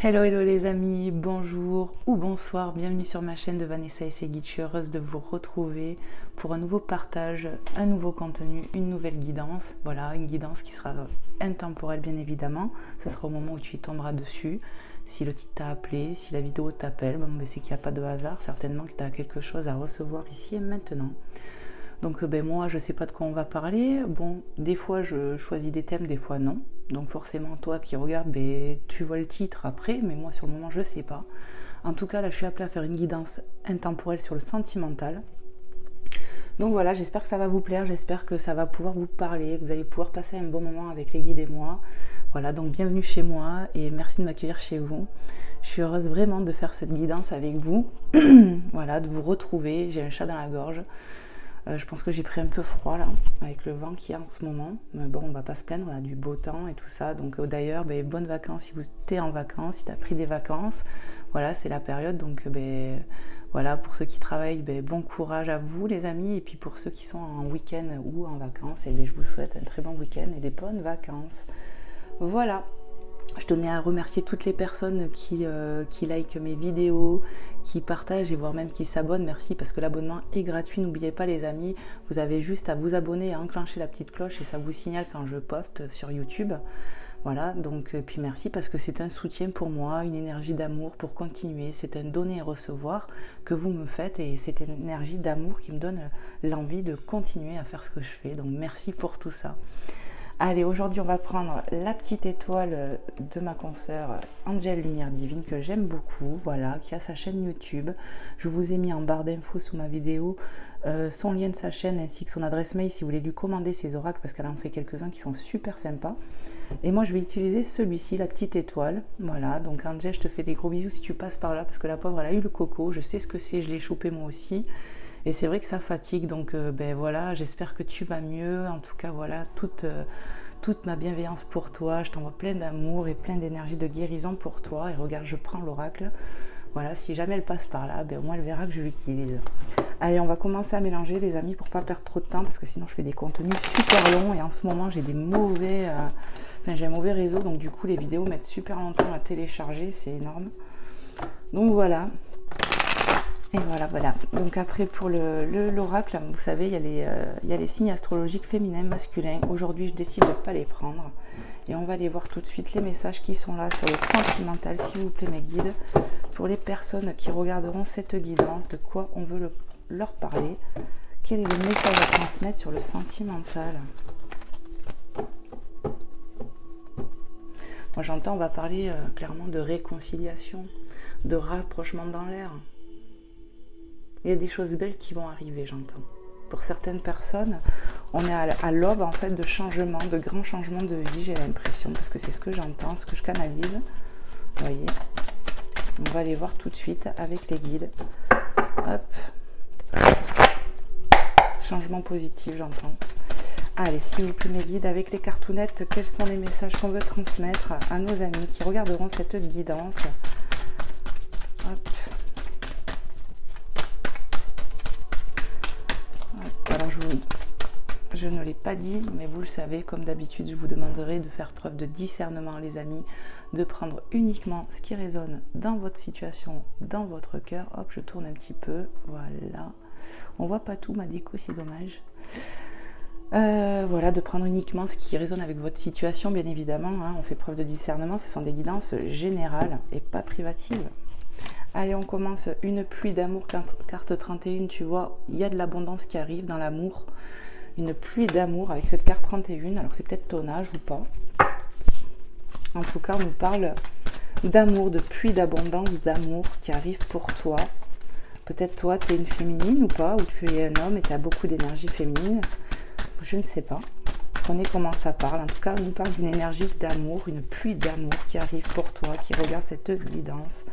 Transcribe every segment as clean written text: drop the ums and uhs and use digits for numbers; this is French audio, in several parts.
Hello hello les amis, bonjour ou bonsoir, bienvenue sur ma chaîne de Vanessa et ses guides. Je suis heureuse de vous retrouver pour un nouveau partage, un nouveau contenu, une nouvelle guidance. Voilà, une guidance qui sera intemporelle bien évidemment. Ce sera au moment où tu y tomberas dessus. Si le titre t'a appelé, si la vidéo t'appelle, bon, c'est qu'il n'y a pas de hasard, certainement que tu as quelque chose à recevoir ici et maintenant. Donc moi je sais pas de quoi on va parler. Bon, des fois je choisis des thèmes, des fois non. Donc forcément toi qui regardes, tu vois le titre après, mais moi sur le moment je sais pas. En tout cas là je suis appelée à faire une guidance intemporelle sur le sentimental. Donc voilà, j'espère que ça va vous plaire, j'espère que ça va pouvoir vous parler, que vous allez pouvoir passer un bon moment avec les guides et moi. Voilà, donc bienvenue chez moi et merci de m'accueillir chez vous. Je suis heureuse vraiment de faire cette guidance avec vous. Voilà, de vous retrouver, j'ai un chat dans la gorge. Je pense que j'ai pris un peu froid là, avec le vent qu'il y a en ce moment. Mais bon, on va pas se plaindre, on a du beau temps et tout ça. Donc d'ailleurs, bonnes vacances si vous êtes en vacances, si tu as pris des vacances. Voilà, c'est la période. Donc voilà, pour ceux qui travaillent, bon courage à vous les amis. Et puis pour ceux qui sont en week-end ou en vacances, je vous souhaite un très bon week-end et des bonnes vacances. Voilà. Je tenais à remercier toutes les personnes qui likent mes vidéos, qui partagent et voire même qui s'abonnent. Merci parce que l'abonnement est gratuit. N'oubliez pas les amis, vous avez juste à vous abonner et à enclencher la petite cloche et ça vous signale quand je poste sur YouTube. Voilà, donc puis merci parce que c'est un soutien pour moi, une énergie d'amour pour continuer. C'est un donner et recevoir que vous me faites et c'est une énergie d'amour qui me donne l'envie de continuer à faire ce que je fais. Donc merci pour tout ça. Allez, aujourd'hui on va prendre la petite étoile de ma consoeur Angel Lumière Divine que j'aime beaucoup, voilà, qui a sa chaîne YouTube. Je vous ai mis en barre d'infos sous ma vidéo son lien de sa chaîne ainsi que son adresse mail si vous voulez lui commander ses oracles parce qu'elle en fait quelques-uns qui sont super sympas. Et moi je vais utiliser celui-ci, la petite étoile, voilà. Donc Angel, je te fais des gros bisous si tu passes par là parce que la pauvre elle a eu le coco, je sais ce que c'est, je l'ai chopé moi aussi. Et c'est vrai que ça fatigue, donc voilà, j'espère que tu vas mieux. En tout cas, voilà, toute ma bienveillance pour toi. Je t'envoie plein d'amour et plein d'énergie de guérison pour toi. Et regarde, je prends l'oracle. Voilà, si jamais elle passe par là, au moins elle verra que je l'utilise. Allez, on va commencer à mélanger les amis pour pas perdre trop de temps parce que sinon je fais des contenus super longs et en ce moment j'ai j'ai un mauvais réseau, donc du coup les vidéos mettent super longtemps à télécharger, c'est énorme. Donc voilà. Et voilà. Donc après pour l'oracle, vous savez, il y a les signes astrologiques féminins, masculins. Aujourd'hui, je décide de ne pas les prendre. Et on va aller voir tout de suite les messages qui sont là sur le sentimental, s'il vous plaît, mes guides. Pour les personnes qui regarderont cette guidance, de quoi on veut leur parler. Quel est le message à transmettre sur le sentimental? Moi, j'entends, on va parler clairement de réconciliation, de rapprochement dans l'air. Il y a des choses belles qui vont arriver, j'entends. Pour certaines personnes, on est à l'aube en fait de changements, de grands changements de vie, j'ai l'impression, parce que c'est ce que j'entends, ce que je canalise. Vous voyez, on va aller voir tout de suite avec les guides. Hop. Changement positif, j'entends. Allez, s'il vous plaît, mes guides, avec les cartounettes, quels sont les messages qu'on veut transmettre à nos amis qui regarderont cette guidance? Hop. Alors je ne l'ai pas dit, mais vous le savez, comme d'habitude, je vous demanderai de faire preuve de discernement, les amis, de prendre uniquement ce qui résonne dans votre situation, dans votre cœur. Hop, je tourne un petit peu, voilà. On voit pas tout, ma déco, c'est dommage. Voilà, de prendre uniquement ce qui résonne avec votre situation, bien évidemment, hein, on fait preuve de discernement, ce sont des guidances générales et pas privatives. Allez, on commence une pluie d'amour, carte 31, tu vois, il y a de l'abondance qui arrive dans l'amour. Une pluie d'amour avec cette carte 31, alors c'est peut-être ton âge ou pas. En tout cas, on nous parle d'amour, de pluie d'abondance, d'amour qui arrive pour toi. Peut-être toi, tu es une féminine ou pas, ou tu es un homme et tu as beaucoup d'énergie féminine. Je ne sais pas. Prenez comment ça parle. En tout cas, on nous parle d'une énergie d'amour, une pluie d'amour qui arrive pour toi, qui regarde cette guidance.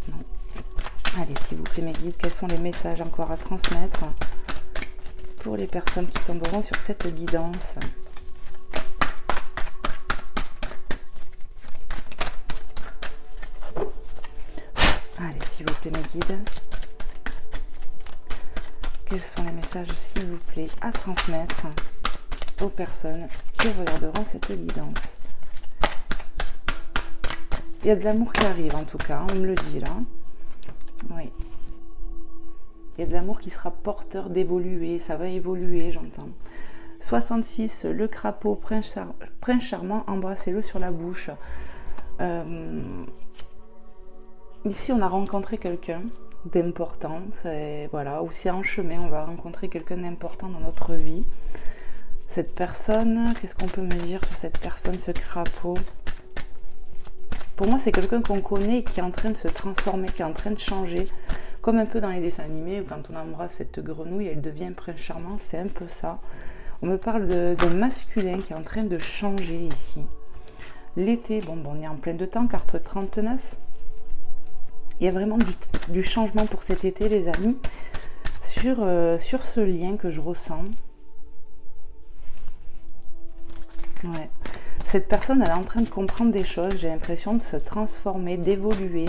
Non. Allez, s'il vous plaît, mes guides, quels sont les messages encore à transmettre pour les personnes qui tomberont sur cette guidance? Allez, s'il vous plaît, mes guides, quels sont les messages, s'il vous plaît, à transmettre aux personnes qui regarderont cette guidance? Il y a de l'amour qui arrive en tout cas, on me le dit là. Oui. Il y a de l'amour qui sera porteur d'évoluer, ça va évoluer, j'entends. 66, le crapaud, prince charmant, embrassez-le sur la bouche. Ici, on a rencontré quelqu'un d'important, voilà, ou si en chemin, on va rencontrer quelqu'un d'important dans notre vie. Cette personne, qu'est-ce qu'on peut me dire sur cette personne, ce crapaud? Pour moi, c'est quelqu'un qu'on connaît et qui est en train de se transformer, qui est en train de changer. Comme un peu dans les dessins animés, où quand on embrasse cette grenouille, elle devient un prince charmant, c'est un peu ça. On me parle d'un masculin qui est en train de changer ici. L'été, bon, on est en plein de temps, carte 39. Il y a vraiment du changement pour cet été, les amis, sur ce lien que je ressens. Ouais. Cette personne, elle est en train de comprendre des choses, j'ai l'impression de se transformer, d'évoluer.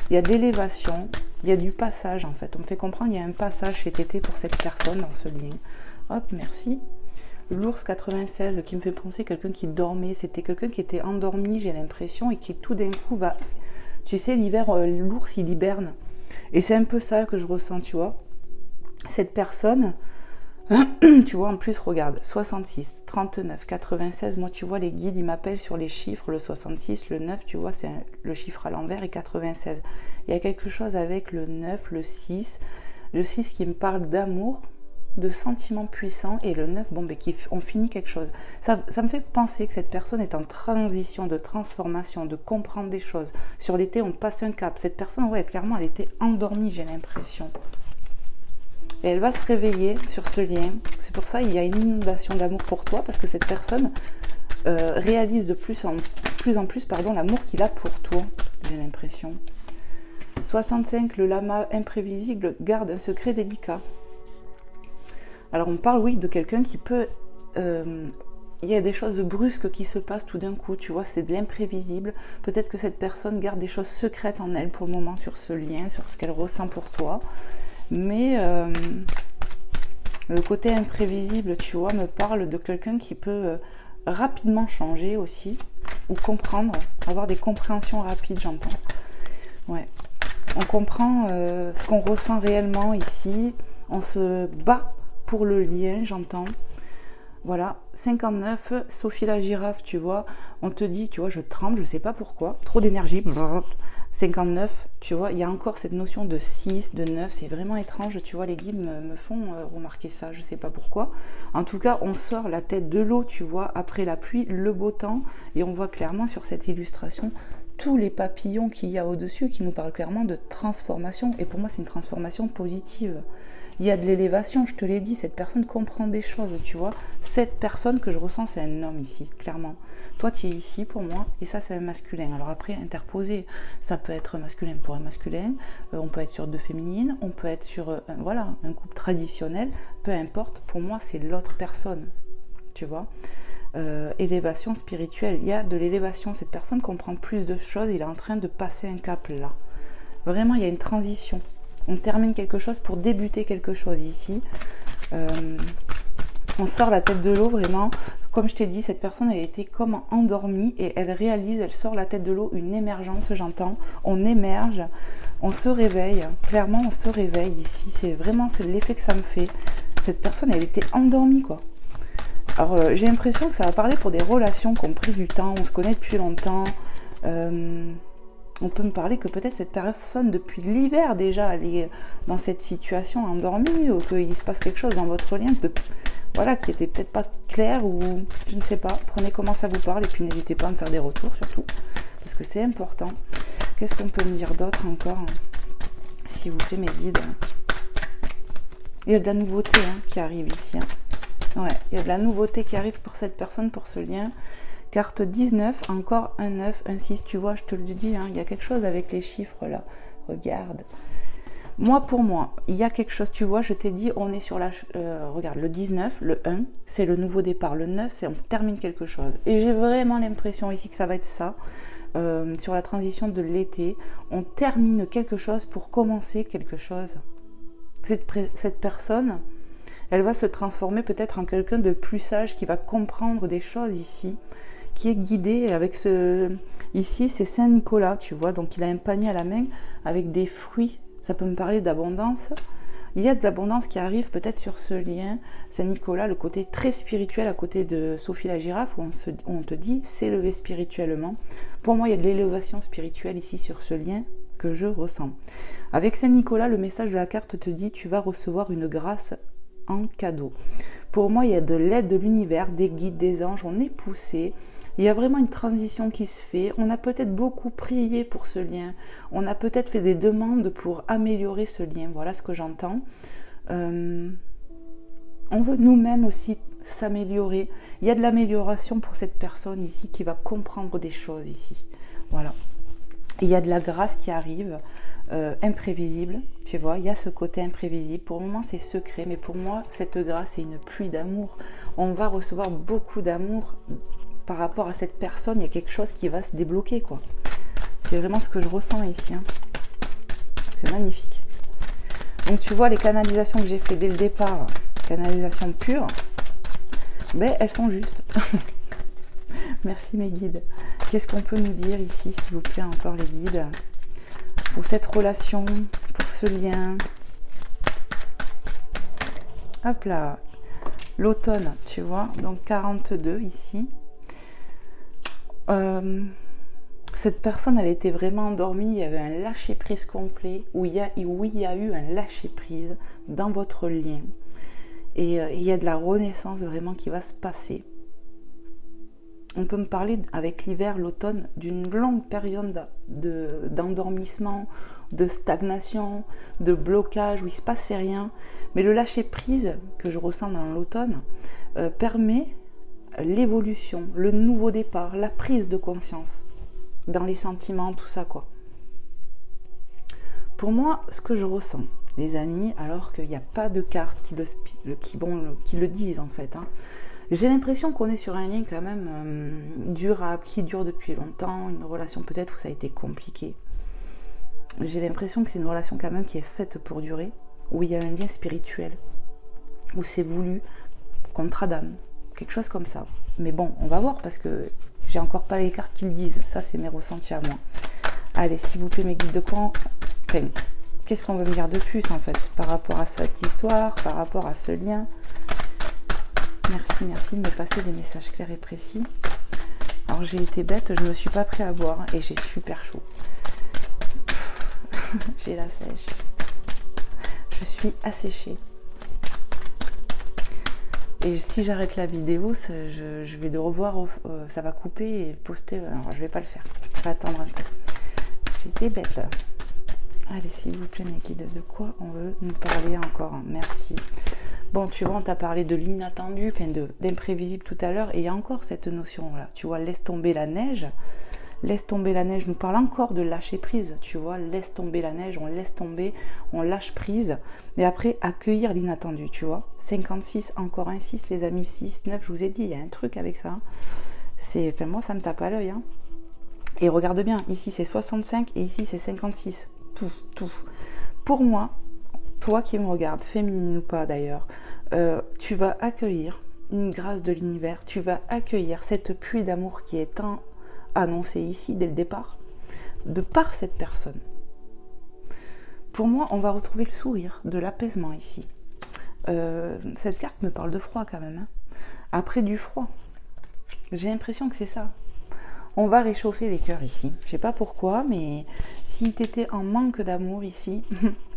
Il y a de l'élévation, il y a du passage en fait. On me fait comprendre qu'il y a un passage cet été pour cette personne dans ce lien. Hop, merci. L'ours 96 qui me fait penser quelqu'un qui dormait. C'était quelqu'un qui était endormi, j'ai l'impression, et qui tout d'un coup va... Tu sais, l'hiver, l'ours, il hiberne. Et c'est un peu ça que je ressens, tu vois. Cette personne... Tu vois, en plus, regarde, 66, 39, 96, moi, tu vois, les guides, ils m'appellent sur les chiffres, le 66, le 9, tu vois, c'est le chiffre à l'envers, et 96. Il y a quelque chose avec le 9, le 6 qui me parle d'amour, de sentiments puissants, et le 9, bon, ben, on finit quelque chose. Ça me fait penser que cette personne est en transition, de transformation, de comprendre des choses. Sur l'été, on passe un cap. Cette personne, ouais, clairement, elle était endormie, j'ai l'impression. Et elle va se réveiller sur ce lien. C'est pour ça qu'il y a une inondation d'amour pour toi, parce que cette personne réalise de plus en plus l'amour qu'il a pour toi, j'ai l'impression. 65, le lama imprévisible garde un secret délicat. Alors on parle, oui, de quelqu'un qui peut... il y a des choses brusques qui se passent tout d'un coup, tu vois, c'est de l'imprévisible. Peut-être que cette personne garde des choses secrètes en elle pour le moment sur ce lien, sur ce qu'elle ressent pour toi. Mais le côté imprévisible, tu vois, me parle de quelqu'un qui peut rapidement changer aussi, ou comprendre, avoir des compréhensions rapides, j'entends. Ouais. On comprend ce qu'on ressent réellement ici, on se bat pour le lien, j'entends. Voilà, 59, Sophie la girafe, tu vois, on te dit, tu vois, je tremble, je sais pas pourquoi, trop d'énergie. 59, tu vois, il y a encore cette notion de 6, de 9, c'est vraiment étrange, tu vois, les guides me font remarquer ça, je sais pas pourquoi. En tout cas, on sort la tête de l'eau, tu vois, après la pluie, le beau temps, et on voit clairement sur cette illustration tous les papillons qu'il y a au-dessus qui nous parlent clairement de transformation, et pour moi c'est une transformation positive. Il y a de l'élévation, je te l'ai dit, cette personne comprend des choses, tu vois. Cette personne que je ressens, c'est un homme ici, clairement. Toi, tu es ici pour moi, et ça, c'est un masculin. Alors après, interposé, ça peut être masculin pour un masculin, on peut être sur deux féminines, on peut être sur voilà, un couple traditionnel, peu importe, pour moi, c'est l'autre personne, tu vois. Élévation spirituelle, il y a de l'élévation, cette personne comprend plus de choses, il est en train de passer un cap là. Vraiment, il y a une transition. On termine quelque chose pour débuter quelque chose ici. On sort la tête de l'eau vraiment. Comme je t'ai dit, cette personne elle était comme endormie et elle réalise, elle sort la tête de l'eau, une émergence, j'entends. On émerge, on se réveille. Clairement, on se réveille ici. C'est vraiment l'effet que ça me fait. Cette personne, elle était endormie quoi. Alors j'ai l'impression que ça va parler pour des relations qui ont pris du temps, on se connaît depuis longtemps. On peut me parler que peut-être cette personne, depuis l'hiver déjà, elle est dans cette situation endormie, ou qu'il se passe quelque chose dans votre lien, voilà, qui était peut-être pas clair, ou je ne sais pas. Prenez comment ça vous parle, et puis n'hésitez pas à me faire des retours surtout, parce que c'est important. Qu'est-ce qu'on peut me dire d'autre encore, s'il vous plaît, mes guides? Il y a de la nouveauté qui arrive ici. Ouais, il y a de la nouveauté qui arrive pour cette personne, pour ce lien. Carte 19, encore un 9, un 6, tu vois, je te le dis, il y a quelque chose avec les chiffres là, regarde. Moi, pour moi, il y a quelque chose, tu vois, je t'ai dit, on est sur la... regarde, le 19, le 1, c'est le nouveau départ, le 9, c'est on termine quelque chose. Et j'ai vraiment l'impression ici que ça va être ça, sur la transition de l'été, on termine quelque chose pour commencer quelque chose. Cette personne, elle va se transformer peut-être en quelqu'un de plus sage qui va comprendre des choses ici, qui est guidé avec ce... Ici, c'est Saint-Nicolas, tu vois. Donc, il a un panier à la main avec des fruits. Ça peut me parler d'abondance. Il y a de l'abondance qui arrive peut-être sur ce lien. Saint-Nicolas, le côté très spirituel à côté de Sophie la girafe, où on te dit s'élever spirituellement. Pour moi, il y a de l'élévation spirituelle ici sur ce lien que je ressens. Avec Saint-Nicolas, le message de la carte te dit tu vas recevoir une grâce en cadeau. Pour moi, il y a de l'aide de l'univers, des guides, des anges, on est poussé. Il y a vraiment une transition qui se fait. On a peut-être beaucoup prié pour ce lien. On a peut-être fait des demandes pour améliorer ce lien. Voilà ce que j'entends. On veut nous-mêmes aussi s'améliorer. Il y a de l'amélioration pour cette personne ici qui va comprendre des choses ici. Voilà. Il y a de la grâce qui arrive, imprévisible. Tu vois, il y a ce côté imprévisible. Pour le moment, c'est secret. Mais pour moi, cette grâce, c'est une pluie d'amour. On va recevoir beaucoup d'amour. Par rapport à cette personne, il y a quelque chose qui va se débloquer, quoi. C'est vraiment ce que je ressens ici. Hein. C'est magnifique. Donc, tu vois, les canalisations que j'ai fait dès le départ, canalisations pures, ben, elles sont justes. Merci mes guides. Qu'est-ce qu'on peut nous dire ici, s'il vous plaît, encore les guides, pour cette relation, pour ce lien. Hop là. L'automne, tu vois, donc 42 ici. Cette personne, elle était vraiment endormie, il y avait un lâcher-prise complet, où il y a eu un lâcher-prise dans votre lien. Et il y a de la renaissance vraiment qui va se passer. On peut me parler avec l'hiver, l'automne, d'une longue période d'endormissement, de stagnation, de blocage, où il ne se passait rien. Mais le lâcher-prise que je ressens dans l'automne permet l'évolution, le nouveau départ, la prise de conscience dans les sentiments, tout ça quoi. Pour moi, ce que je ressens, les amis, alors qu'il n'y a pas de cartes qui le disent en fait, hein, j'ai l'impression qu'on est sur un lien quand même durable, qui dure depuis longtemps, une relation peut-être où ça a été compliqué. J'ai l'impression que c'est une relation quand même qui est faite pour durer, où il y a un lien spirituel, où c'est voulu, contrat d'âme. Quelque chose comme ça. Mais bon, on va voir parce que j'ai encore pas les cartes qui le disent. Ça, c'est mes ressentis à moi. Allez, s'il vous plaît, mes guides de courant. Enfin, qu'est-ce qu'on veut me dire de plus, en fait, par rapport à cette histoire, par rapport à ce lien. Merci de me passer des messages clairs et précis. Alors, j'ai été bête, je ne me suis pas pris à boire et j'ai super chaud. J'ai la sèche. Je suis asséchée. Et si j'arrête la vidéo, je vais de revoir, ça va couper et poster. Alors, je vais pas le faire. Je vais attendre un peu. J'étais bête. Allez, s'il vous plaît, mes guides, de quoi on veut nous parler encore? Merci. Bon, tu vois, on t'a parlé de l'inattendu, enfin d'imprévisible tout à l'heure. Et il y a encore cette notion-là. Tu vois, laisse tomber la neige. Laisse tomber la neige, nous parle encore de lâcher prise, tu vois, laisse tomber la neige, on laisse tomber, on lâche prise, mais après accueillir l'inattendu, tu vois. 56, encore un 6, les amis, 6, 9, je vous ai dit, il y a un truc avec ça. C'est, enfin moi ça me tape à l'œil, hein. Et regarde bien, ici c'est 65 et ici c'est 56, tout. Pour moi, toi qui me regardes, féminine ou pas d'ailleurs, tu vas accueillir une grâce de l'univers, tu vas accueillir cette pluie d'amour qui est annoncé ici dès le départ, de par cette personne. Pour moi, on va retrouver le sourire, de l'apaisement ici. Cette carte me parle de froid quand même. Hein. Après du froid, j'ai l'impression que c'est ça. On va réchauffer les cœurs ici. Je sais pas pourquoi, mais si tu étais en manque d'amour ici,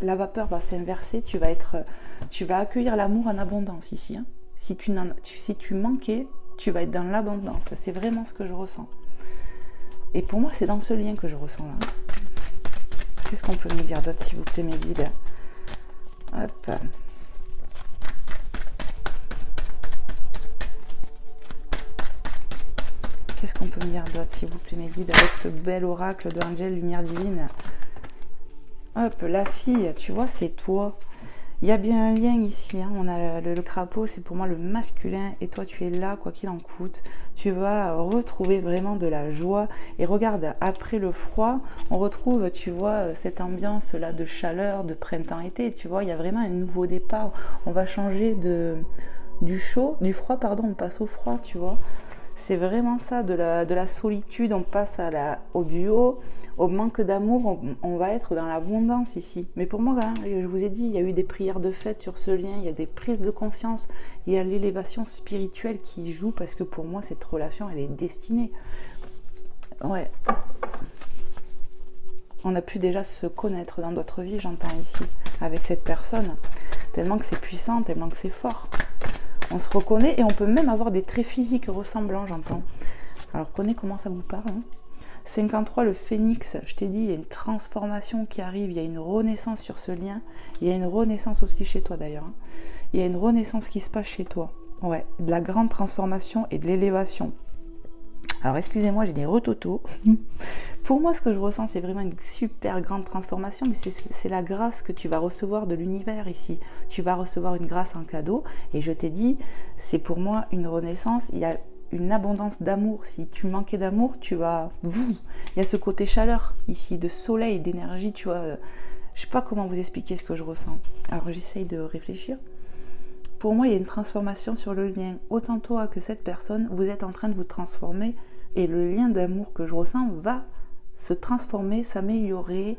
la vapeur va s'inverser. Tu vas accueillir l'amour en abondance ici. Hein. Si tu manquais, tu vas être dans l'abondance. C'est vraiment ce que je ressens. Et pour moi, c'est dans ce lien que je ressens là. Qu'est-ce qu'on peut me dire d'autre, s'il vous plaît, mes guides? Hop. Qu'est-ce qu'on peut me dire d'autre, s'il vous plaît, mes guides, avec ce bel oracle de Angel Lumière Divine? Hop, la fille, tu vois, c'est toi. Il y a bien un lien ici, hein. On a le crapaud, c'est pour moi le masculin, et toi tu es là, quoi qu'il en coûte. Tu vas retrouver vraiment de la joie. Et regarde, après le froid, on retrouve, tu vois, cette ambiance là de chaleur, de printemps-été. Tu vois, il y a vraiment un nouveau départ. On va changer du froid, pardon, on passe au froid, tu vois. C'est vraiment ça, de la solitude, on passe au duo, au manque d'amour, on va être dans l'abondance ici. Mais pour moi, hein, je vous ai dit, il y a eu des prières de fête sur ce lien, il y a des prises de conscience, il y a l'élévation spirituelle qui joue, parce que pour moi, cette relation, elle est destinée. Ouais. On a pu déjà se connaître dans d'autres vies, j'entends ici, avec cette personne. Tellement que c'est puissant, tellement que c'est fort. On se reconnaît et on peut même avoir des traits physiques ressemblants, j'entends. Alors prenez comment ça vous parle. Hein. 53, le phénix, je t'ai dit, il y a une transformation qui arrive, il y a une renaissance sur ce lien. Il y a une renaissance aussi chez toi d'ailleurs. Hein. Il y a une renaissance qui se passe chez toi. Ouais, de la grande transformation et de l'élévation. Alors excusez-moi, j'ai des retotos. Pour moi, ce que je ressens, c'est vraiment une super grande transformation, mais c'est la grâce que tu vas recevoir de l'univers ici. Tu vas recevoir une grâce en cadeau, et je t'ai dit, c'est pour moi une renaissance. Il y a une abondance d'amour. Si tu manquais d'amour, tu vas... Il y a ce côté chaleur ici, de soleil, d'énergie, tu vois. Je sais pas comment vous expliquer ce que je ressens. Alors j'essaye de réfléchir. Pour moi, il y a une transformation sur le lien. Autant toi que cette personne, vous êtes en train de vous transformer, et le lien d'amour que je ressens va se transformer, s'améliorer.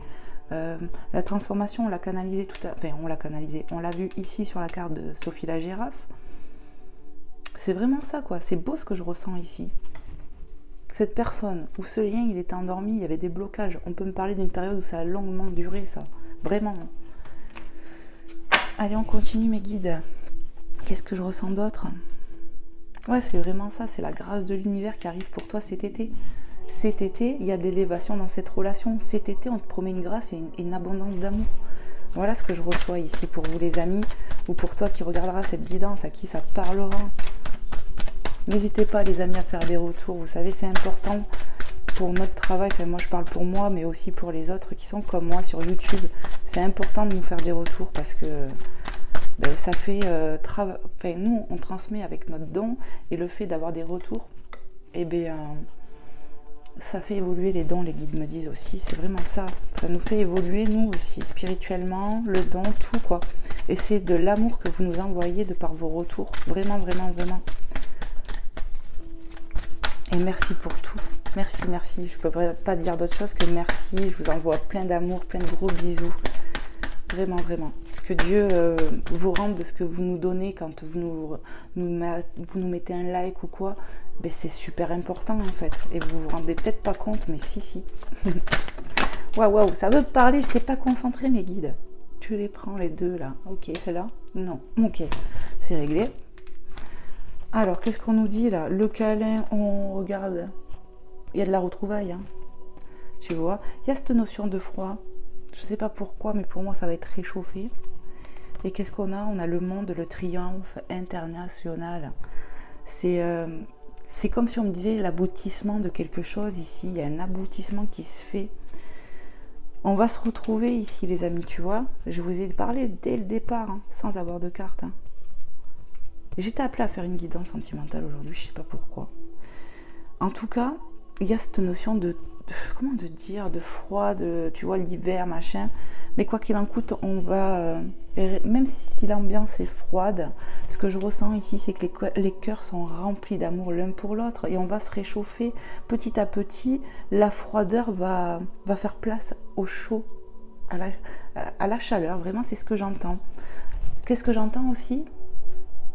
La transformation, on l'a canalisé tout à... Enfin, on l'a canalisé. On l'a vu ici sur la carte de Sophie la girafe. C'est vraiment ça, quoi. C'est beau ce que je ressens ici. Cette personne, où ce lien, il était endormi, il y avait des blocages. On peut me parler d'une période où ça a longuement duré, ça. Vraiment. Allez, on continue, mes guides. Qu'est-ce que je ressens d'autre? Ouais, c'est vraiment ça. C'est la grâce de l'univers qui arrive pour toi cet été. Cet été, il y a de l'élévation dans cette relation. Cet été, on te promet une grâce et une abondance d'amour. Voilà ce que je reçois ici pour vous, les amis, ou pour toi qui regardera cette guidance, à qui ça parlera. N'hésitez pas, les amis, à faire des retours. Vous savez, c'est important pour notre travail. Enfin, moi, je parle pour moi, mais aussi pour les autres qui sont comme moi sur YouTube. C'est important de nous faire des retours parce que ben, ça fait... Enfin, nous, on transmet avec notre don, et le fait d'avoir des retours, eh bien... ça fait évoluer les dons, les guides me disent aussi, c'est vraiment ça. Ça nous fait évoluer, nous aussi, spirituellement, le don, tout quoi. Et c'est de l'amour que vous nous envoyez de par vos retours. Vraiment, vraiment, vraiment. Et merci pour tout. Merci, merci. Je ne peux pas dire d'autre chose que merci. Je vous envoie plein d'amour, plein de gros bisous. Vraiment, vraiment. Que Dieu vous rende de ce que vous nous donnez quand vous nous mettez un like ou quoi. Ben, c'est super important en fait. Et vous vous rendez peut-être pas compte, mais si, si. Waouh, ça veut parler, je t'ai pas concentré mes guides. Tu les prends les deux là. Ok, celle-là? Non. Ok, c'est réglé. Alors, qu'est-ce qu'on nous dit là? Le câlin, on regarde. Il y a de la retrouvaille. Hein. Tu vois, il y a cette notion de froid. Je sais pas pourquoi, mais pour moi, ça va être réchauffé. Et qu'est-ce qu'on a? On a le monde, le triomphe international. C'est comme si on me disait l'aboutissement de quelque chose ici. Il y a un aboutissement qui se fait. On va se retrouver ici, les amis, tu vois. Je vous ai parlé dès le départ, hein, sans avoir de carte. Hein. J'étais appelée à faire une guidance sentimentale aujourd'hui, je sais pas pourquoi. En tout cas, il y a cette notion comment de dire, de froid, tu vois, l'hiver, machin. Mais quoi qu'il en coûte, on va, même si l'ambiance est froide, ce que je ressens ici, c'est que les cœurs sont remplis d'amour l'un pour l'autre et on va se réchauffer petit à petit. La froideur va faire place au chaud, à la chaleur. Vraiment, c'est ce que j'entends. Qu'est-ce que j'entends aussi?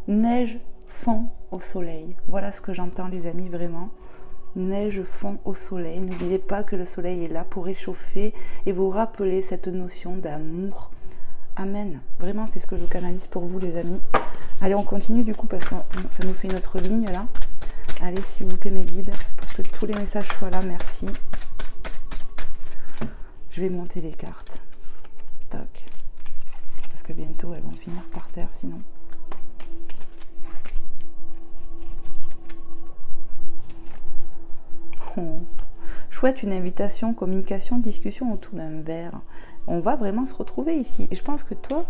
Neige fond au soleil. Voilà ce que j'entends, les amis, vraiment. Neige fond au soleil. N'oubliez pas que le soleil est là pour réchauffer et vous rappeler cette notion d'amour. Amen. Vraiment, c'est ce que je canalise pour vous, les amis. Allez, on continue du coup parce que ça nous fait une autre ligne là. Allez, s'il vous plaît, mes guides, pour que tous les messages soient là. Merci. Je vais monter les cartes. Tac. Parce que bientôt, elles vont finir par terre sinon. Chouette, une invitation, communication, discussion autour d'un verre. On va vraiment se retrouver ici. Et je pense que toi,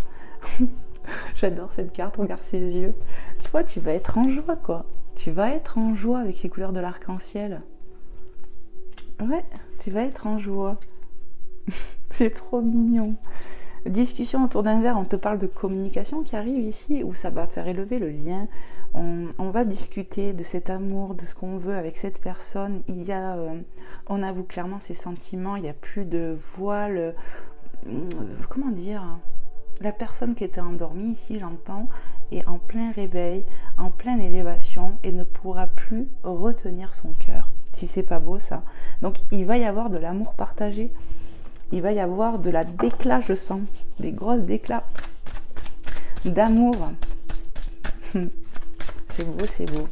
j'adore cette carte, regarde ses yeux. Toi, tu vas être en joie, quoi. Tu vas être en joie avec ces couleurs de l'arc-en-ciel. Ouais, tu vas être en joie. C'est trop mignon. Discussion autour d'un verre, on te parle de communication qui arrive ici, où ça va faire élever le lien. On va discuter de cet amour, de ce qu'on veut avec cette personne. On avoue clairement ses sentiments, il n'y a plus de voile. Comment dire? La personne qui était endormie ici, j'entends, est en plein réveil, en pleine élévation et ne pourra plus retenir son cœur. Si c'est pas beau ça. Donc il va y avoir de l'amour partagé. Il va y avoir de la déclat, je sens. Des grosses déclats d'amour. C'est beau, c'est beau.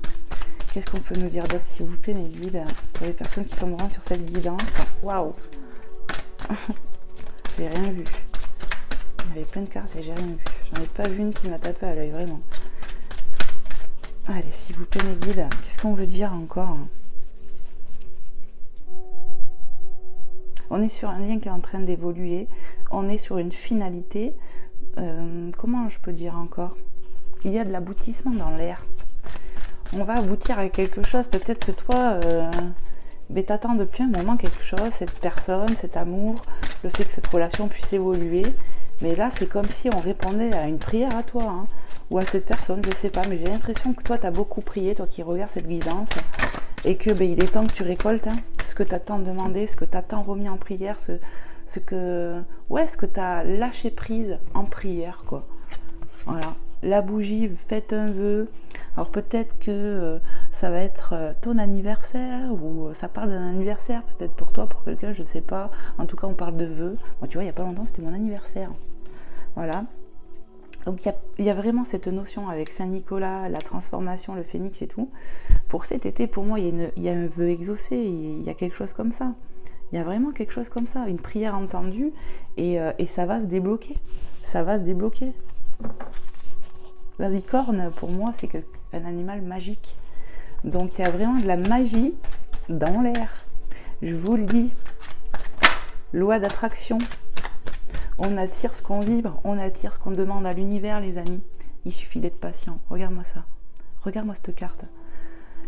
Qu'est-ce qu'on peut nous dire d'autre, s'il vous plaît, mes guides, pour les personnes qui tomberont sur cette guidance? Waouh. J'ai rien vu. Il y avait plein de cartes et j'ai rien vu. J'en ai pas vu une qui m'a tapé à l'œil, vraiment. Allez, s'il vous plaît, mes guides, qu'est-ce qu'on veut dire encore? On est sur un lien qui est en train d'évoluer. On est sur une finalité. Comment je peux dire encore? Il y a de l'aboutissement dans l'air. On va aboutir à quelque chose. Peut-être que toi, t'attends depuis un moment quelque chose, cette personne, cet amour, le fait que cette relation puisse évoluer. Mais là, c'est comme si on répondait à une prière à toi, hein, ou à cette personne, je sais pas. Mais j'ai l'impression que toi, tu as beaucoup prié, toi qui regardes cette guidance, et que il est temps que tu récoltes ce que tu as tant demandé, ce que tu as tant remis en prière, ce que tu as lâché prise en prière, quoi. Voilà. La bougie, faites un vœu. Alors peut-être que ça va être ton anniversaire, ou ça parle d'un anniversaire, peut-être pour toi, pour quelqu'un, je ne sais pas. En tout cas, on parle de vœux. Moi, tu vois, il n'y a pas longtemps, c'était mon anniversaire. Voilà. Donc il y a vraiment cette notion avec Saint-Nicolas, la transformation, le phénix et tout. Pour cet été, pour moi, il y a un vœu exaucé, il y a quelque chose comme ça. Il y a vraiment quelque chose comme ça, une prière entendue, et ça va se débloquer. Ça va se débloquer. La licorne, pour moi, c'est un animal magique. Donc il y a vraiment de la magie dans l'air. Je vous le dis. Loi d'attraction. On attire ce qu'on vibre, on attire ce qu'on demande à l'univers, les amis. Il suffit d'être patient. Regarde-moi ça. Regarde-moi cette carte.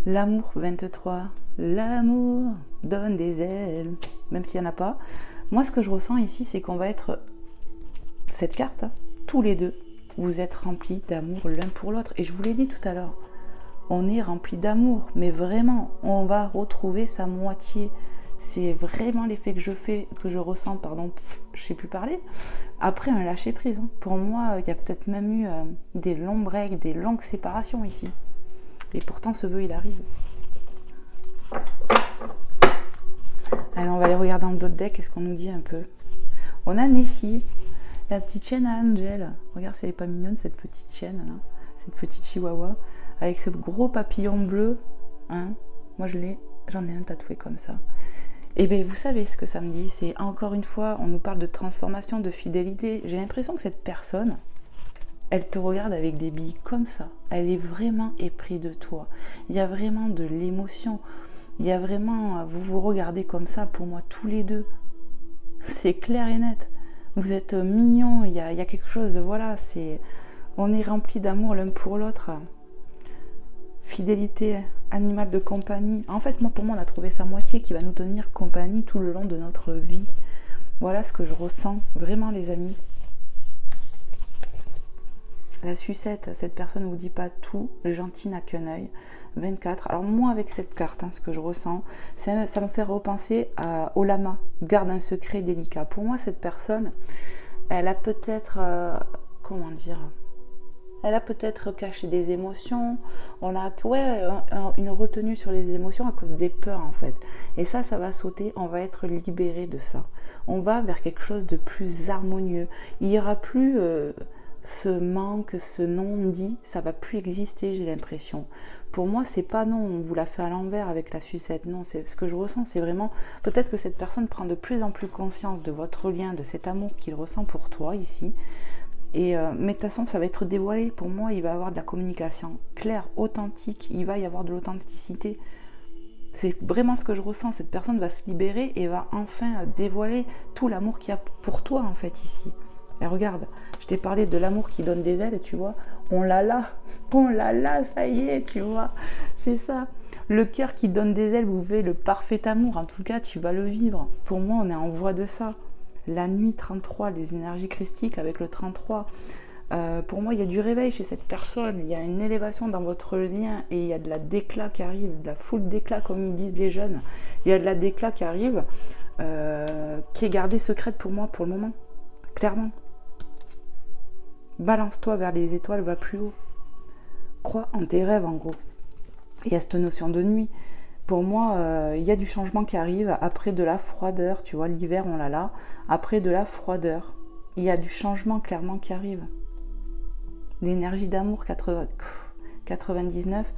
L'amour 23. L'amour donne des ailes. Même s'il n'y en a pas. Moi, ce que je ressens ici, c'est qu'on va être... Cette carte, tous les deux, vous êtes remplis d'amour l'un pour l'autre. Et je vous l'ai dit tout à l'heure. On est remplis d'amour. Mais vraiment, on va retrouver sa moitié. C'est vraiment l'effet que je ressens, je sais plus parler, après un lâcher prise. Pour moi, il y a peut-être même eu des longs breaks, des longues séparations ici. Et pourtant, ce vœu, il arrive. Allez, on va aller regarder dans d'autres decks, qu'est-ce qu'on nous dit un peu. On a Nessie, la petite chienne à Angel. Regarde, elle est pas mignonne, cette petite chienne, là. Cette petite chihuahua, avec ce gros papillon bleu. Hein. Moi, j'en ai un tatoué comme ça. Et bien, vous savez ce que ça me dit, c'est encore une fois, on nous parle de transformation, de fidélité. J'ai l'impression que cette personne, elle te regarde avec des billes comme ça. Elle est vraiment éprise de toi. Il y a vraiment de l'émotion. Il y a vraiment, vous vous regardez comme ça, pour moi, tous les deux. C'est clair et net. Vous êtes mignons, il y a quelque chose, voilà, on est remplis d'amour l'un pour l'autre. Fidélité, animal de compagnie. En fait, pour moi, on a trouvé sa moitié qui va nous tenir compagnie tout le long de notre vie. Voilà ce que je ressens, vraiment, les amis. La sucette, cette personne ne vous dit pas tout, gentil n'a qu'un œil. 24. Alors moi, avec cette carte, ce que je ressens, ça me fait repenser au lama. Garde un secret délicat. Pour moi, cette personne, elle a peut-être, comment dire... Elle a peut-être caché des émotions, on a une retenue sur les émotions à cause des peurs en fait. Et ça va sauter, on va être libéré de ça. On va vers quelque chose de plus harmonieux. Il n'y aura plus ce manque, ce non-dit, ça va plus exister, j'ai l'impression. Pour moi, c'est pas non, on vous l'a fait à l'envers avec la sucette. Non, c'est ce que je ressens, c'est vraiment peut-être que cette personne prend de plus en plus conscience de votre lien, de cet amour qu'il ressent pour toi ici. Mais de toute façon, ça va être dévoilé. Pour moi, il va y avoir de la communication claire, authentique. Il va y avoir de l'authenticité. C'est vraiment ce que je ressens. Cette personne va se libérer et va enfin dévoiler tout l'amour qu'il y a pour toi, en fait, ici. Et regarde, je t'ai parlé de l'amour qui donne des ailes, tu vois. On l'a là. On l'a là, ça y est, tu vois. C'est ça. Le cœur qui donne des ailes, vous voyez, le parfait amour. En tout cas, tu vas le vivre. Pour moi, on est en voie de ça. la nuit 33, les énergies christiques avec le 33. Pour moi, il y a du réveil chez cette personne, il y a une élévation dans votre lien et il y a de la déclat qui arrive, de la foule d'éclat comme ils disent les jeunes. Il y a de la déclat qui arrive, qui est gardée secrète pour moi pour le moment, clairement. Balance-toi vers les étoiles, va plus haut. Crois en tes rêves en gros. Il y a cette notion de nuit. Pour moi, il y a du changement qui arrive après de la froideur, tu vois, l'hiver on l'a là, après de la froideur. Il y a du changement clairement qui arrive. L'énergie d'amour 99,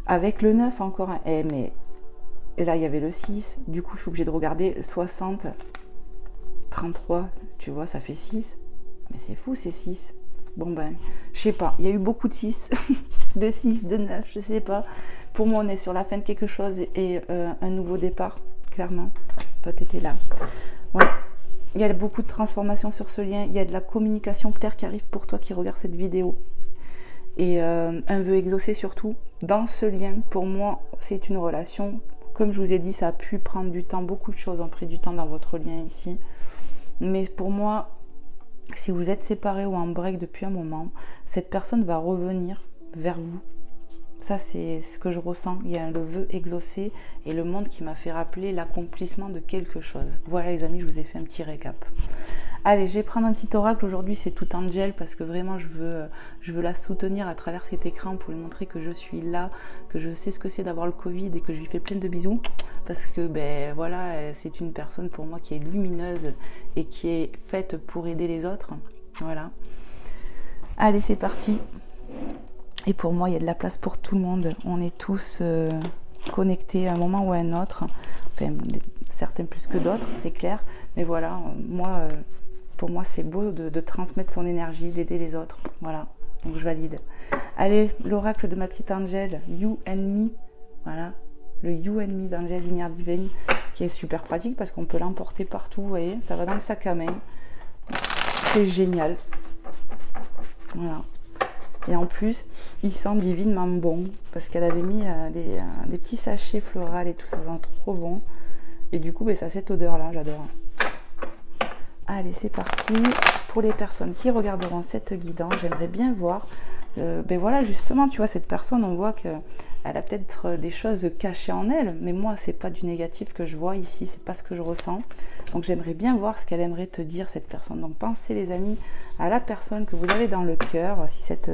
avec le 9 encore. Mais et là, il y avait le 6. Du coup, je suis obligée de regarder 60, 33. Tu vois, ça fait 6. Mais c'est fou, c'est 6. Bon ben, je sais pas. Il y a eu beaucoup de 6, de 6, de 9, je sais pas. Pour moi, on est sur la fin de quelque chose et un nouveau départ, clairement. Toi, tu étais là. Ouais. Il y a beaucoup de transformations sur ce lien. Il y a de la communication claire qui arrive pour toi qui regarde cette vidéo. Et un vœu exaucé surtout. Dans ce lien, pour moi, c'est une relation. Comme je vous ai dit, ça a pu prendre du temps. Beaucoup de choses ont pris du temps dans votre lien ici. Mais pour moi, si vous êtes séparés ou en break depuis un moment, cette personne va revenir vers vous. Ça, c'est ce que je ressens. Il y a le vœu exaucé et le monde qui m'a fait rappeler l'accomplissement de quelque chose. Voilà les amis, je vous ai fait un petit récap. Allez, je vais prendre un petit oracle. Aujourd'hui, c'est tout Angel parce que vraiment, je veux la soutenir à travers cet écran pour lui montrer que je suis là, que je sais ce que c'est d'avoir le Covid et que je lui fais plein de bisous. Parce que, ben voilà, c'est une personne pour moi qui est lumineuse et qui est faite pour aider les autres. Voilà. Allez, c'est parti. Et pour moi, il y a de la place pour tout le monde. On est tous connectés à un moment ou à un autre. Enfin, certains plus que d'autres, c'est clair. Mais voilà, moi, pour moi, c'est beau de transmettre son énergie, d'aider les autres. Voilà, donc je valide. Allez, l'oracle de ma petite Angel, You and Me. Voilà, le You and Me d'Angel Lumière Divine, qui est super pratique parce qu'on peut l'emporter partout. Vous voyez, ça va dans le sac à main. C'est génial. Voilà. Et en plus, il sent divinement bon parce qu'elle avait mis des petits sachets floraux et tout, ça sent trop bon. Et du coup, ben, ça a cette odeur-là, j'adore. Allez, c'est parti. Pour les personnes qui regarderont cette guidance, j'aimerais bien voir, ben voilà, justement, tu vois, cette personne, on voit qu'elle a peut-être des choses cachées en elle, mais moi, c'est pas du négatif que je vois ici, c'est pas ce que je ressens. Donc, j'aimerais bien voir ce qu'elle aimerait te dire, cette personne. Donc, pensez, les amis, à la personne que vous avez dans le cœur, si cette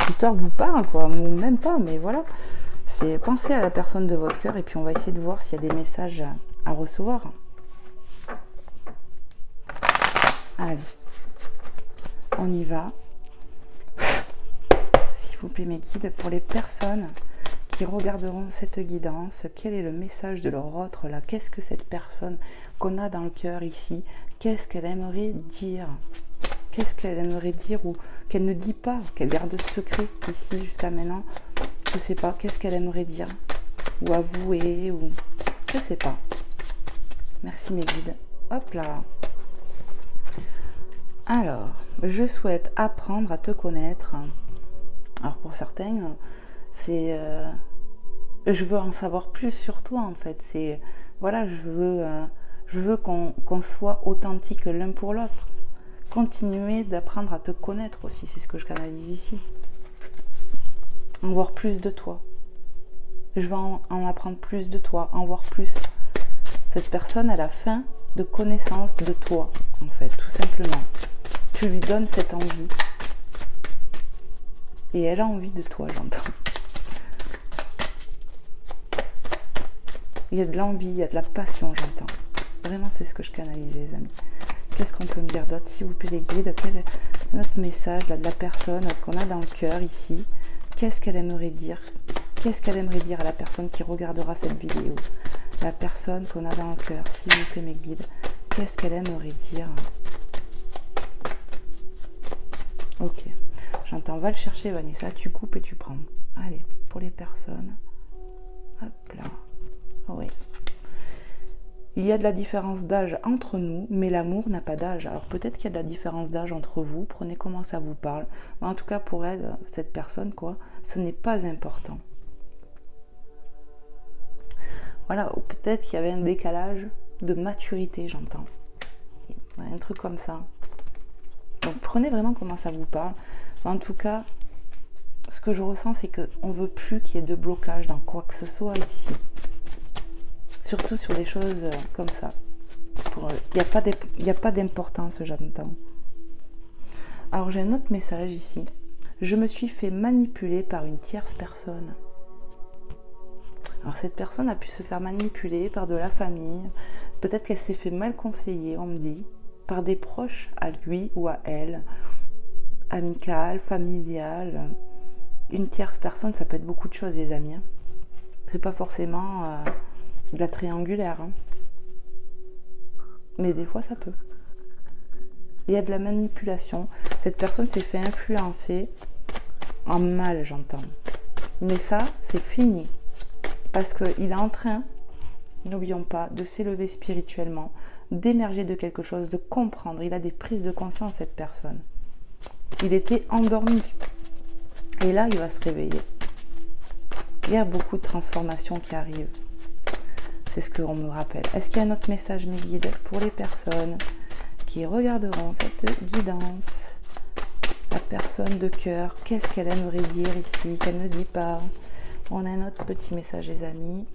histoire vous parle, quoi, ou même pas, mais voilà. Pensez à la personne de votre cœur et puis on va essayer de voir s'il y a des messages à recevoir. Allez, on y va. S'il vous plaît, mes guides, pour les personnes qui regarderont cette guidance, quel est le message de leur autre là? Qu'est-ce que cette personne qu'on a dans le cœur ici, qu'est-ce qu'elle aimerait dire? Qu'est-ce qu'elle aimerait dire ou qu'elle ne dit pas, qu'elle garde secret ici jusqu'à maintenant? Je sais pas, qu'est-ce qu'elle aimerait dire? Ou avouer, ou... Je sais pas. Merci mes guides. Hop là. Alors, je souhaite apprendre à te connaître. Alors pour certains, c'est... je veux en savoir plus sur toi en fait. C'est... Voilà, je veux qu'on soit authentique l'un pour l'autre. Continuer d'apprendre à te connaître aussi, c'est ce que je canalise ici. En voir plus de toi. Je veux en apprendre plus de toi, en voir plus. Cette personne, elle a faim de connaissance de toi, en fait, tout simplement. Tu lui donnes cette envie. Et elle a envie de toi, j'entends. Il y a de l'envie, il y a de la passion, j'entends. Vraiment, c'est ce que je canalise, les amis. Qu'est-ce qu'on peut me dire d'autre, s'il vous plaît, les guides? Quel est notre message là, de la personne qu'on a dans le cœur ici? Qu'est-ce qu'elle aimerait dire? Qu'est-ce qu'elle aimerait dire à la personne qui regardera cette vidéo? La personne qu'on a dans le cœur, s'il vous plaît, mes guides. Qu'est-ce qu'elle aimerait dire? Ok. J'entends, va le chercher, Vanessa. Tu coupes et tu prends. Allez, pour les personnes. Hop là. Oui. Il y a de la différence d'âge entre nous, mais l'amour n'a pas d'âge. Alors peut-être qu'il y a de la différence d'âge entre vous, prenez comment ça vous parle. Mais en tout cas pour elle, cette personne, quoi, ce n'est pas important. Voilà, ou peut-être qu'il y avait un décalage de maturité, j'entends. Ouais, un truc comme ça. Donc prenez vraiment comment ça vous parle. En tout cas, ce que je ressens, c'est qu'on ne veut plus qu'il y ait de blocage dans quoi que ce soit ici. Surtout sur des choses comme ça. Il n'y a pas d'importance, j'entends. Alors j'ai un autre message ici. Je me suis fait manipuler par une tierce personne. Alors cette personne a pu se faire manipuler par de la famille. Peut-être qu'elle s'est fait mal conseiller, on me dit, par des proches à lui ou à elle. Amicales, familiales. Une tierce personne, ça peut être beaucoup de choses, les amis. C'est pas forcément de la triangulaire. Hein. Mais des fois, ça peut. Il y a de la manipulation. Cette personne s'est fait influencer en mal, j'entends. Mais ça, c'est fini. Parce qu'il est en train, n'oublions pas, de s'élever spirituellement, d'émerger de quelque chose, de comprendre. Il a des prises de conscience, cette personne. Il était endormi. Et là, il va se réveiller. Il y a beaucoup de transformations qui arrivent. C'est ce qu'on me rappelle. Est-ce qu'il y a un autre message, mes guides, pour les personnes qui regarderont cette guidance? La personne de cœur, qu'est-ce qu'elle aimerait dire ici, qu'elle ne dit pas? On a un autre petit message, les amis.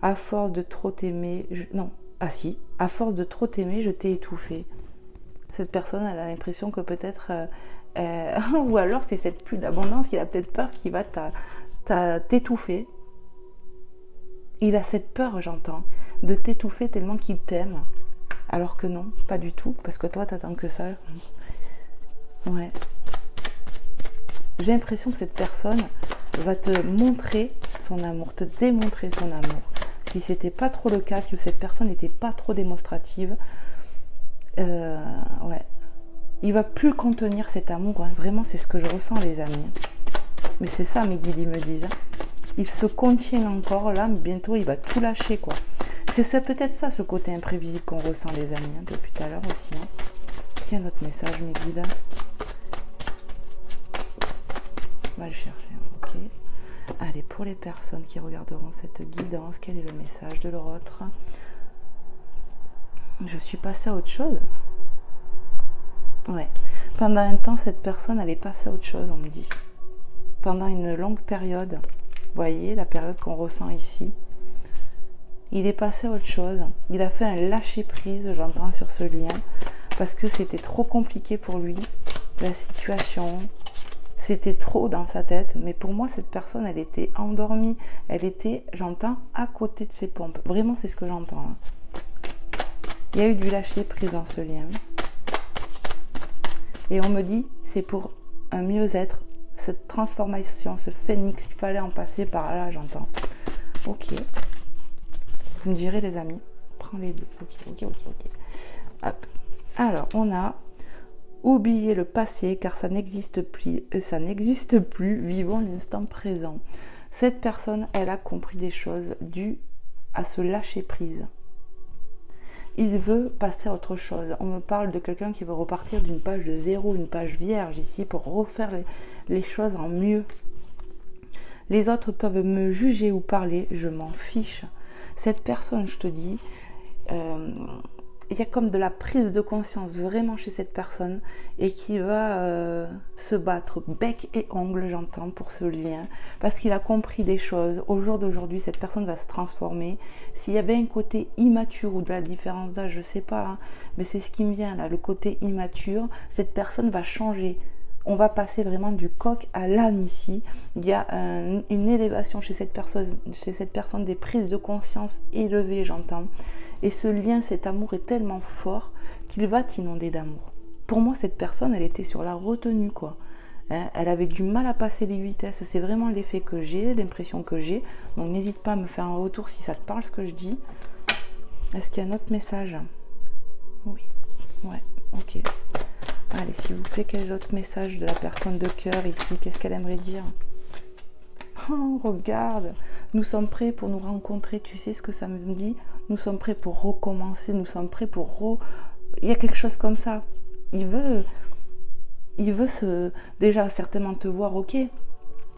À force de trop t'aimer... Non, ah si. À force de trop t'aimer, je t'ai étouffé. Cette personne, elle a l'impression que peut-être... ou alors c'est cette pluie d'abondance qu'il a peut-être peur qu'il va t'étouffer. Il a cette peur, j'entends, de t'étouffer tellement qu'il t'aime. Alors que non, pas du tout, parce que toi, t'attends que ça. Ouais. J'ai l'impression que cette personne va te montrer son amour, te démontrer son amour. Si c'était pas trop le cas, que cette personne n'était pas trop démonstrative, ouais. Il va plus contenir cet amour, hein. Vraiment c'est ce que je ressens, les amis. Mais c'est ça, mes guides, ils me disent. Il se contient encore là, mais bientôt il va tout lâcher, quoi. C'est peut-être ça, ce côté imprévisible qu'on ressent, les amis, hein, depuis tout à l'heure aussi. Hein. Est-ce qu'il y a un autre message, mes guides? On va le chercher, ok. Allez, pour les personnes qui regarderont cette guidance, quel est le message de l'autre? Je suis passée à autre chose. Ouais. Pendant un temps, cette personne, elle est passée à autre chose, on me dit. Pendant une longue période, vous voyez, la période qu'on ressent ici, il est passé à autre chose. Il a fait un lâcher-prise, j'entends, sur ce lien, parce que c'était trop compliqué pour lui, la situation, c'était trop dans sa tête. Mais pour moi, cette personne, elle était endormie, elle était, j'entends, à côté de ses pompes. Vraiment, c'est ce que j'entends. Hein. Il y a eu du lâcher-prise dans ce lien. Et on me dit, c'est pour un mieux-être, cette transformation, ce phénix, il fallait en passer par là, j'entends. Ok. Vous me direz, les amis. Prends les deux. Ok. Hop. Alors, on a oublié le passé, car ça n'existe plus. Vivons l'instant présent. Cette personne, elle a compris des choses dues à ce lâcher-prise. Il veut passer à autre chose. On me parle de quelqu'un qui veut repartir d'une page de zéro, une page vierge ici, pour refaire les choses en mieux. Les autres peuvent me juger ou parler, je m'en fiche. Cette personne, je te dis, il y a comme de la prise de conscience vraiment chez cette personne et qui va se battre bec et ongle, j'entends, pour ce lien, parce qu'il a compris des choses. Au jour d'aujourd'hui, cette personne va se transformer. S'il y avait un côté immature ou de la différence d'âge, je sais pas, hein, mais c'est ce qui me vient là, le côté immature, cette personne va changer. On va passer vraiment du coq à l'âne ici. Il y a une élévation chez cette personne, des prises de conscience élevées, j'entends. Et ce lien, cet amour est tellement fort qu'il va t'inonder d'amour. Pour moi, cette personne, elle était sur la retenue, quoi. Hein, elle avait du mal à passer les vitesses. C'est vraiment l'effet que j'ai, l'impression que j'ai. Donc, n'hésite pas à me faire un retour si ça te parle, ce que je dis. Est-ce qu'il y a un autre message? Oui. Ouais, ok. Allez, s'il vous plaît, quel est l'autre message de la personne de cœur ici? Qu'est-ce qu'elle aimerait dire? Oh, regarde, nous sommes prêts pour nous rencontrer. Tu sais ce que ça me dit? Nous sommes prêts pour recommencer. Nous sommes prêts pour... Il y a quelque chose comme ça. Il veut déjà certainement te voir, ok.